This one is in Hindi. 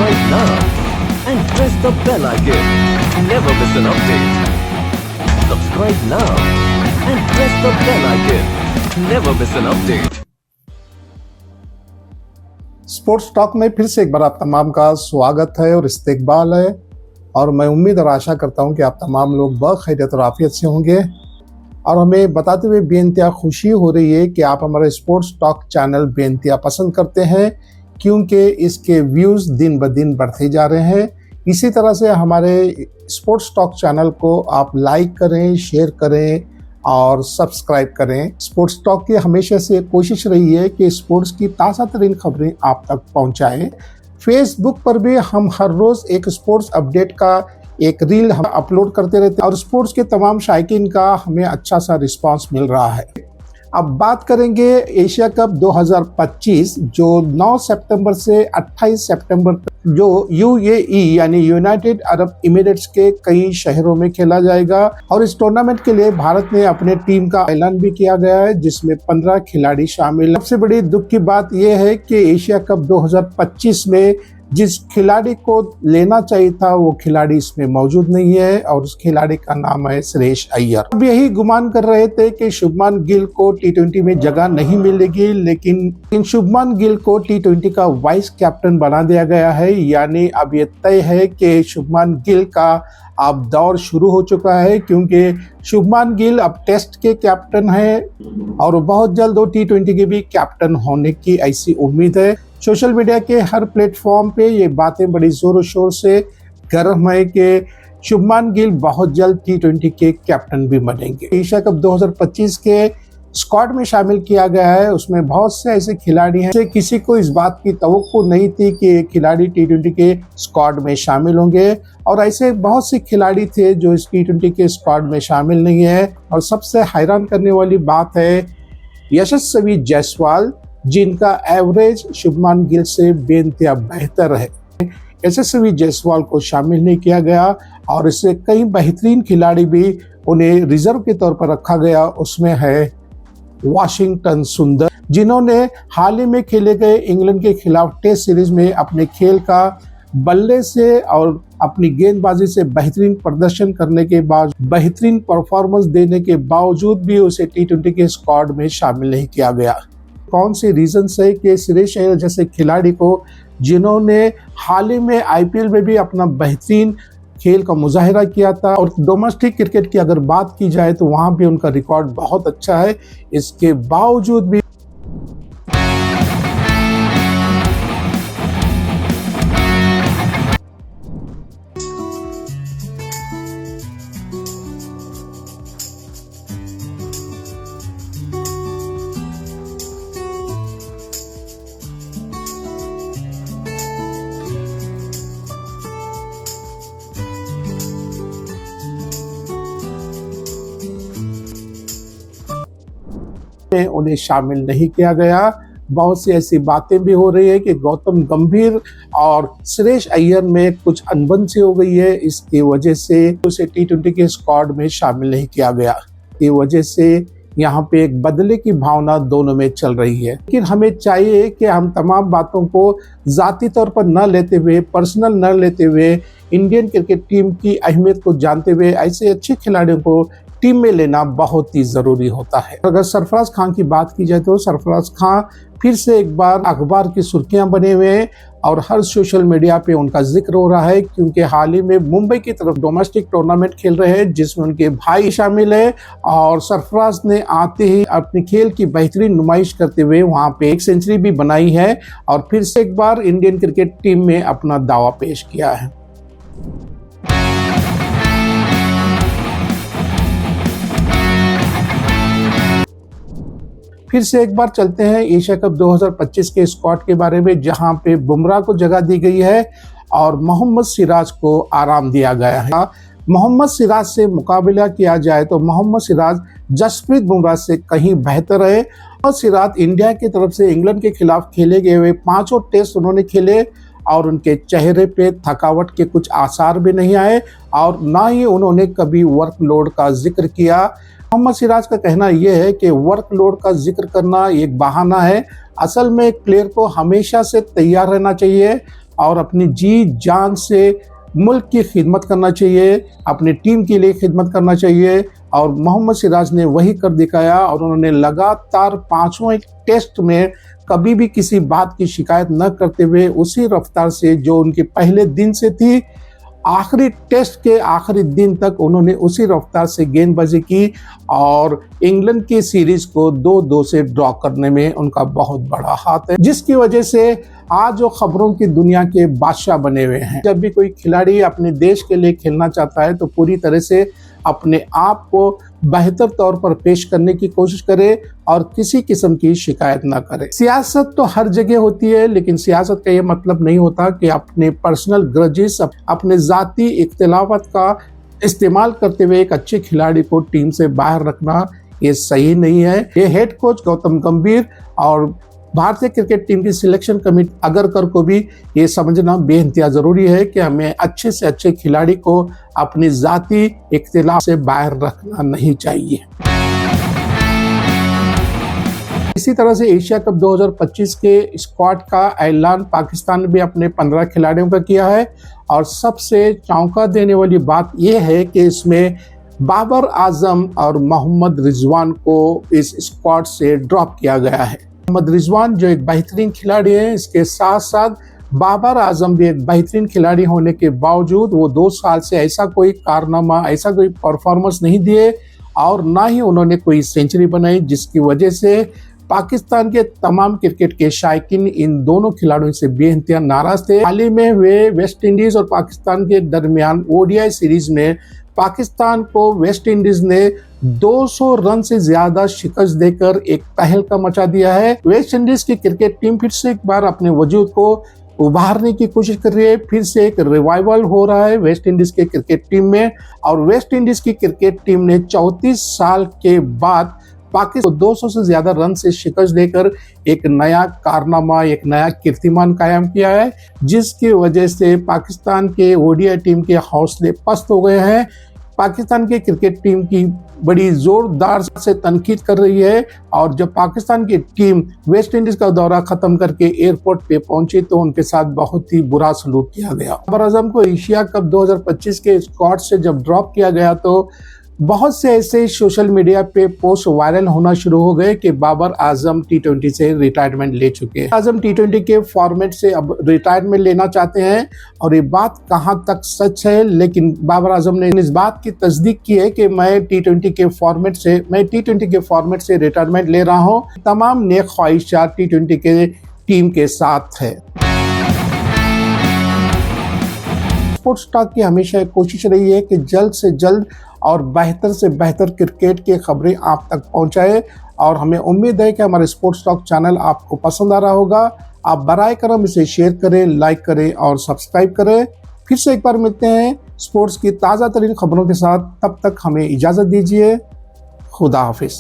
subscribe now and press the bell icon. Never miss an update. Subscribe now and press the bell icon. Never miss an update. Sports talk में फिर से एक बार आप तमाम का स्वागत है और इस्तकबाल है। और मैं उम्मीद और आशा करता हूं कि आप तमाम लोग बखैरियत और आफियत से होंगे। और हमें बताते हुए बेइंतहा खुशी हो रही है कि आप हमारे स्पोर्ट्स टॉक चैनल बेइंतहा पसंद करते हैं, क्योंकि इसके व्यूज़ दिन ब दिन बढ़ते जा रहे हैं। इसी तरह से हमारे स्पोर्ट्स टॉक चैनल को आप लाइक करें, शेयर करें और सब्सक्राइब करें। स्पोर्ट्स टॉक की हमेशा से कोशिश रही है कि स्पोर्ट्स की ताज़ा तरीन खबरें आप तक पहुंचाएं। फेसबुक पर भी हम हर रोज़ एक स्पोर्ट्स अपडेट का एक रील हम अपलोड करते रहते हैं और स्पोर्ट्स के तमाम शायकीन का हमें अच्छा सा रिस्पांस मिल रहा है। अब बात करेंगे एशिया कप 2025 जो 9 सितंबर से 28 सितंबर तक जो यूएई यानी यूनाइटेड अरब इमिरेट्स के कई शहरों में खेला जाएगा। और इस टूर्नामेंट के लिए भारत ने अपने टीम का ऐलान भी किया गया है, जिसमें 15 खिलाड़ी शामिल हैं। सबसे बड़ी दुख की बात यह है कि एशिया कप 2025 में जिस खिलाड़ी को लेना चाहिए था वो खिलाड़ी इसमें मौजूद नहीं है और उस खिलाड़ी का नाम है श्रेयस अय्यर। अब यही गुमान कर रहे थे कि शुभमान गिल को टी20 में जगह नहीं मिलेगी, लेकिन शुभमान गिल को टी20 का वाइस कैप्टन बना दिया गया है। यानी अब ये तय है कि शुभमान गिल का अब दौर शुरू हो चुका है, क्योंकि शुभमान गिल अब टेस्ट के कैप्टन है और बहुत जल्द वो टी20 के भी कैप्टन होने की ऐसी उम्मीद है। सोशल मीडिया के हर प्लेटफॉर्म पे ये बातें बड़ी जोरों शोर से गर्म है कि शुभमान गिल बहुत जल्द टी20 के कैप्टन भी बनेंगे। एशिया कप 2025 के स्क्वाड में शामिल किया गया है, उसमें बहुत से ऐसे खिलाड़ी हैं किसी को इस बात की तवक्को नहीं थी कि खिलाड़ी टी20 के स्क्वाड में शामिल होंगे। और ऐसे बहुत से खिलाड़ी थे जो इस टी20 के स्क्वाड में शामिल नहीं है। और सबसे हैरान करने वाली बात है यशस्वी जायसवाल, जिनका एवरेज शुभमान गिल से बेइंतहा बेहतर है। यशस्वी जायसवाल को शामिल नहीं किया गया और इससे कई बेहतरीन खिलाड़ी भी उन्हें रिजर्व के तौर पर रखा गया। उसमें है वाशिंगटन सुंदर, जिन्होंने हाल ही में खेले गए इंग्लैंड के खिलाफ टेस्ट सीरीज में अपने खेल का बल्ले से और अपनी गेंदबाजी से बेहतरीन प्रदर्शन करने के बाद बेहतरीन परफॉर्मेंस देने के बावजूद भी उसे टी20 के स्क्वाड में शामिल नहीं किया गया। कौन सी रीजन है कि श्रेयस अय्यर जैसे खिलाड़ी को, जिन्होंने हाल ही में आईपीएल में भी अपना बेहतरीन खेल का मुजाहिरा किया था और डोमेस्टिक क्रिकेट की अगर बात की जाए तो वहां भी उनका रिकॉर्ड बहुत अच्छा है, इसके बावजूद भी उन्हें शामिल नहीं किया गया। बहुत सी ऐसी बातें भी हो रही है कि गौतम गंभीर और श्रेयस अय्यर में कुछ अनबन सी हो गई है, इसकी वजह से उसे टी20 के स्क्वाड में शामिल नहीं किया गया। की वजह से यहाँ पे एक बदले की भावना दोनों में चल रही है। लेकिन हमें चाहिए कि हम तमाम बातों को जाती तौर पर न लेते हुए, पर्सनल न लेते हुए, इंडियन क्रिकेट टीम की अहमियत को जानते हुए ऐसे अच्छे खिलाड़ियों को टीम में लेना बहुत ही ज़रूरी होता है। अगर सरफराज खान की बात की जाए तो सरफराज खान फिर से एक बार अखबार की सुर्खियां बने हुए हैं और हर सोशल मीडिया पे उनका जिक्र हो रहा है, क्योंकि हाल ही में मुंबई की तरफ डोमेस्टिक टूर्नामेंट खेल रहे हैं जिसमें उनके भाई शामिल है। और सरफराज ने आते ही अपने खेल की बेहतरीन नुमाइश करते हुए वहां पे एक सेंचुरी भी बनाई है और फिर से एक बार इंडियन क्रिकेट टीम में अपना दावा पेश किया है। फिर से एक बार चलते हैं एशिया कप 2025 के स्क्वाड के बारे में, जहां पे बुमराह को जगह दी गई है और मोहम्मद सिराज को आराम दिया गया है। मोहम्मद सिराज से मुकाबला किया जाए तो मोहम्मद सिराज जसप्रीत बुमराह से कहीं बेहतर है। मोहम्मद सिराज इंडिया की तरफ से इंग्लैंड के खिलाफ खेले गए हुए 5 टेस्ट उन्होंने खेले और उनके चेहरे पे थकावट के कुछ आसार भी नहीं आए और ना ही उन्होंने कभी वर्कलोड का जिक्र किया। मोहम्मद सिराज का कहना यह है कि वर्कलोड का जिक्र करना एक बहाना है, असल में एक प्लेयर को हमेशा से तैयार रहना चाहिए और अपनी जी जान से मुल्क की खिदमत करना चाहिए, अपनी टीम के लिए खिदमत करना चाहिए। और मोहम्मद सिराज ने वही कर दिखाया और उन्होंने लगातार 5वें टेस्ट में कभी भी किसी बात की शिकायत न करते हुए उसी रफ्तार से जो उनके पहले दिन से थी, आखिरी टेस्ट के आखिरी दिन तक उन्होंने उसी रफ्तार से गेंदबाजी की और इंग्लैंड की सीरीज को 2-2 से ड्रॉ करने में उनका बहुत बड़ा हाथ है, जिसकी वजह से आज वो खबरों की दुनिया के बादशाह बने हुए हैं। जब भी कोई खिलाड़ी अपने देश के लिए खेलना चाहता है तो पूरी तरह से अपने आप को बेहतर तौर पर पेश करने की कोशिश करे और किसी किस्म की शिकायत ना करे। सियासत तो हर जगह होती है, लेकिन सियासत का ये मतलब नहीं होता कि अपने पर्सनल ग्रजेस, अपने जाती इख्तिलाफत का इस्तेमाल करते हुए एक अच्छे खिलाड़ी को टीम से बाहर रखना ये सही नहीं है। ये हेड कोच गौतम गंभीर और भारतीय क्रिकेट टीम की सिलेक्शन कमेटी अगरकर को भी ये समझना बेइंतहा जरूरी है कि हमें अच्छे से अच्छे खिलाड़ी को अपनी जाती इख्तिलाफ से बाहर रखना नहीं चाहिए। इसी तरह से एशिया कप 2025 के स्क्वाड का ऐलान पाकिस्तान ने भी अपने 15 खिलाड़ियों का किया है और सबसे चौंका देने वाली बात यह है कि इसमें बाबर आजम और मोहम्मद रिजवान को इस स्क्वाड से ड्रॉप किया गया है। मोहम्मद रिजवान जो एक बेहतरीन खिलाड़ी है, इसके साथ साथ बाबर आजम भी एक बेहतरीन खिलाड़ी होने के बावजूद वो 2 साल से ऐसा कोई कारनामा, ऐसा कोई परफॉर्मेंस नहीं दिए और ना ही उन्होंने कोई सेंचुरी बनाई, जिसकी वजह से पाकिस्तान के तमाम क्रिकेट के शायकीन इन दोनों खिलाड़ियों से बेइंतहा नाराज थे। हाल ही में हुए वेस्ट इंडीज और पाकिस्तान के दरमियान ओडीआई सीरीज में पाकिस्तान को वेस्ट इंडीज ने 200 रन से ज्यादा शिकस्त देकर एक तहलका मचा दिया है। वेस्ट इंडीज की क्रिकेट टीम फिर से एक बार अपने वजूद को उभारने की कोशिश कर रही है, फिर से एक रिवाइवल हो रहा है वेस्ट इंडीज के क्रिकेट टीम में और वेस्ट इंडीज की क्रिकेट टीम ने 34 साल के बाद पाकिस्तान को 200 से ज्यादा रन से शिकस्त देकर एक नया कारनामा, एक नया कीर्तिमान कायम किया है, जिसकी वजह से पाकिस्तान के ओडीआई टीम के हौसले पस्त हो गए हैं। पाकिस्तान के क्रिकेट टीम की बड़ी जोरदार से तनकीद कर रही है और जब पाकिस्तान की टीम वेस्ट इंडीज का दौरा खत्म करके एयरपोर्ट पे पहुंची तो उनके साथ बहुत ही बुरा सलूक किया गया। बाबर आजम को एशिया कप 2025 के स्क्वाड से जब ड्रॉप किया गया तो बहुत से ऐसे सोशल मीडिया पे पोस्ट वायरल होना शुरू हो गए कि बाबर आजम T20 से रिटायरमेंट ले चुके हैं। आजम T20 के फॉर्मेट से अब रिटायरमेंट लेना चाहते हैं और ये बात कहां तक सच है, लेकिन बाबर आजम ने इस बात की तस्दीक की है कि मैं T20 के फॉर्मेट से रिटायरमेंट ले रहा हूं। तमाम नेक ख्वाहिशात T20 के टीम के साथ है। स्पोर्ट्स टॉक की हमेशा कोशिश रही है कि जल्द से जल्द और बेहतर से बेहतर क्रिकेट की खबरें आप तक पहुंचाए और हमें उम्मीद है कि हमारे स्पोर्ट्स टॉक चैनल आपको पसंद आ रहा होगा। आप बराए करम इसे शेयर करें, लाइक करें और सब्सक्राइब करें। फिर से एक बार मिलते हैं स्पोर्ट्स की ताज़ा तरीन खबरों के साथ, तब तक हमें इजाज़त दीजिए। खुदा हाफिज़।